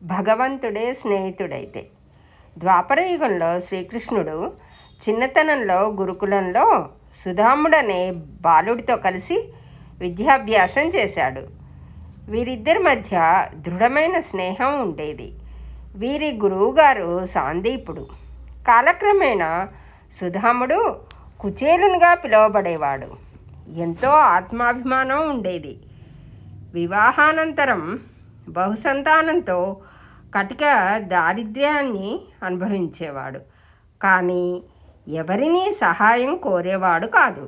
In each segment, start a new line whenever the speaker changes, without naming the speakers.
భగవంతుడే స్నేహితుడైతే. ద్వాపరయుగంలో శ్రీకృష్ణుడు చిన్నతనంలో గురుకులంలో సుధాముడనే బాలుడితో కలిసి విద్యాభ్యాసం చేశాడు. వీరిద్దరి మధ్య దృఢమైన స్నేహం ఉండేది. వీరి గురువుగారు సాందీపుడు. కాలక్రమేణా సుధాముడు కుచేలునిగా పిలువబడేవాడు. ఎంతో ఆత్మాభిమానం ఉండేది. వివాహానంతరం బహుసంతానంతో కటిక దారిద్ర్యాన్ని అనుభవించేవాడు. కానీ ఎవరినీ సహాయం కోరేవాడు కాదు.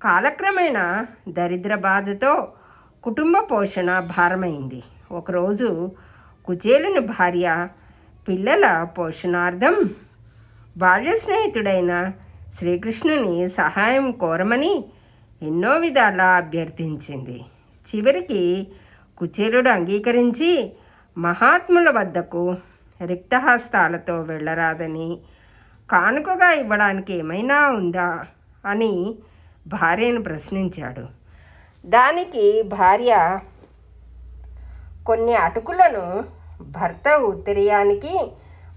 కాలక్రమేణా దరిద్ర బాధతో కుటుంబ పోషణ భారమైంది. ఒకరోజు కుచేలుని భార్య పిల్లల పోషణార్థం బాల్య స్నేహితుడైన శ్రీకృష్ణుని సహాయం కోరమని ఎన్నో విధాలా అభ్యర్థించింది. చివరికి కుచేలుడు అంగీకరించి మహాత్ముల వద్దకు రిక్తహస్తాలతో వెళ్ళరాదని, కానుకగా ఇవ్వడానికి ఏమైనా ఉందా అని భార్యను ప్రశ్నించాడు. దానికి భార్య కొన్ని అటుకులను భర్త ఉత్తరీయానికి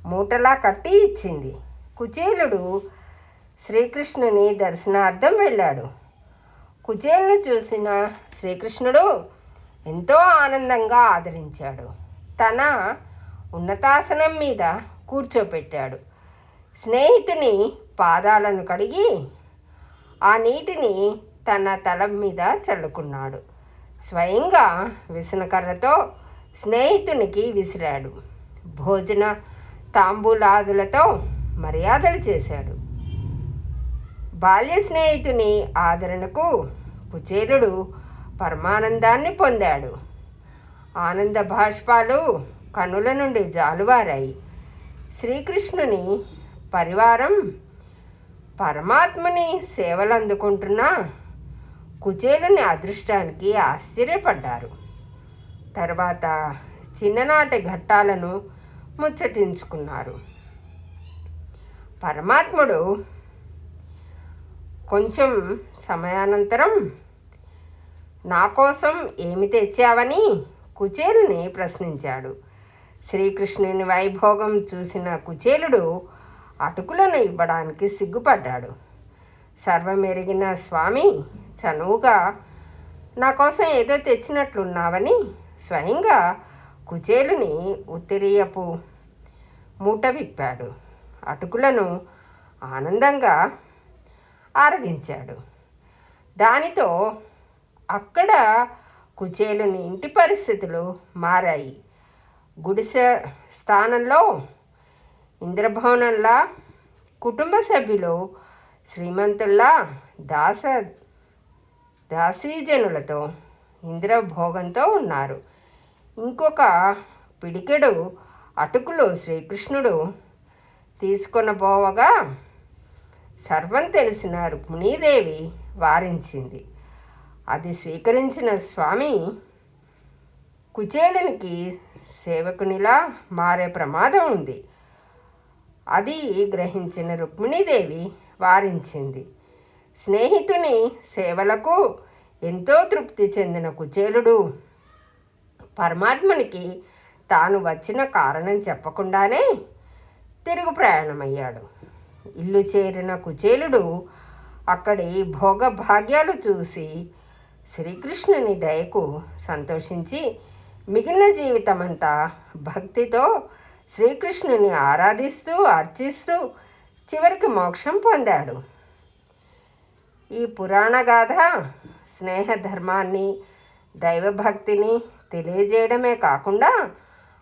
మూటలా కట్టి ఇచ్చింది. కుచేలుడు శ్రీకృష్ణుని దర్శనార్థం వెళ్ళాడు. కుచేలుని చూసిన శ్రీకృష్ణుడు ఎంతో ఆనందంగా ఆదరించాడు. తన ఉన్నతాసనం మీద కూర్చోపెట్టాడు. స్నేహితుని పాదాలను కడిగి ఆ నీటిని తన తల మీద చల్లుకున్నాడు. స్వయంగా విసనకర్రతో స్నేహితునికి విసిరాడు. భోజన తాంబూలాదులతో మర్యాదలు చేశాడు. బాల్య స్నేహితుని ఆదరణకు కుచేలుడు పరమానందాన్ని పొందాడు. ఆనంద బాష్పాలు కనుల నుండి జాలువారాయి. శ్రీకృష్ణుని పరివారం పరమాత్మని సేవలు అందుకుంటున్న కుచేలుని అదృష్టానికి ఆశ్చర్యపడ్డారు. తర్వాత చిన్ననాటి ఘట్టాలను ముచ్చటించుకున్నారు. పరమాత్ముడు కొంచెం సమయానంతరం నా కోసం ఏమి తెచ్చావని కుచేలుని ప్రశ్నించాడు. శ్రీకృష్ణుని వైభోగం చూసిన కుచేలుడు అటుకులను ఇవ్వడానికి సిగ్గుపడ్డాడు. సర్వమెరిగిన స్వామి చనువుగా నా కోసం ఏదో తెచ్చినట్లున్నావని స్వయంగా కుచేలుని ఉత్తరీయపు మూట విప్పాడు. అటుకులను ఆనందంగా ఆరగించాడు. దానితో అక్కడ కుచేలుని ఇంటి పరిస్థితులు మారాయి. గుడిసె స్థానంలో ఇంద్రభవనంలా, కుటుంబ సభ్యులు శ్రీమంతుల్లా, దాసీజనులతో ఇంద్రభోగంతో ఉన్నారు. ఇంకొక పిడికెడు అటుకులు శ్రీకృష్ణుడు తీసుకొనబోవగా సర్వం తెలిసిన రుక్మిణీదేవి వారించింది. అది స్వీకరించిన స్వామి కుచేలునికి సేవకునిలా మారే ప్రమాదం ఉంది. అది గ్రహించిన రుక్మిణీదేవి వారించింది. స్నేహితుని సేవలకు ఎంతో తృప్తి చెందిన కుచేలుడు పరమాత్మనికి తాను వచ్చిన కారణం చెప్పకుండానే తిరుగు ప్రయాణమయ్యాడు. ఇల్లు చేరిన కుచేలుడు అక్కడి భోగభాగ్యాలు చూసి శ్రీకృష్ణుని దయకు సంతోషించి మిగిలిన జీవితమంతా భక్తితో శ్రీకృష్ణుని ఆరాధిస్తూ అర్చిస్తూ చివరికి మోక్షం పొందాడు. ఈ పురాణ గాథ స్నేహ ధర్మాన్ని, దైవభక్తిని తెలియజేయడమే కాకుండా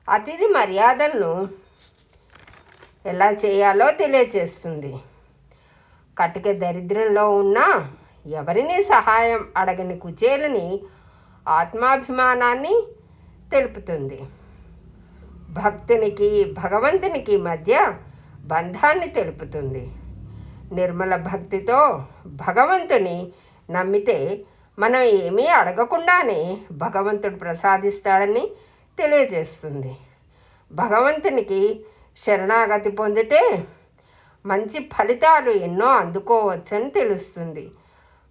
అతిథి మర్యాదలను ఎలా చేయాలో తెలియచేస్తుంది. కటిక దరిద్రంలో ఉన్న ఎవరిని సహాయం అడగని కుచేలుని ఆత్మాభిమానాన్ని తెలుపుతుంది. భక్తునికి భగవంతునికి మధ్య బంధాన్ని తెలుపుతుంది. నిర్మల భక్తితో భగవంతుని నమ్మితే మనం ఏమీ అడగకుండానే భగవంతుడు ప్రసాదిస్తాడని తెలియజేస్తుంది. భగవంతునికి శరణాగతి పొందితే మంచి ఫలితాలు ఎన్నో అందుకోవచ్చని తెలుస్తుంది.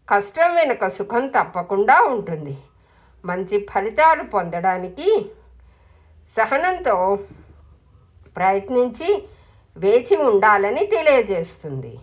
కష్టం వెనుక సుఖం తప్పకుండా ఉంటుంది. మంచి ఫలితాలు పొందడానికి సహనంతో ప్రయత్నించి వేచి ఉండాలని తెలియజేస్తుంది.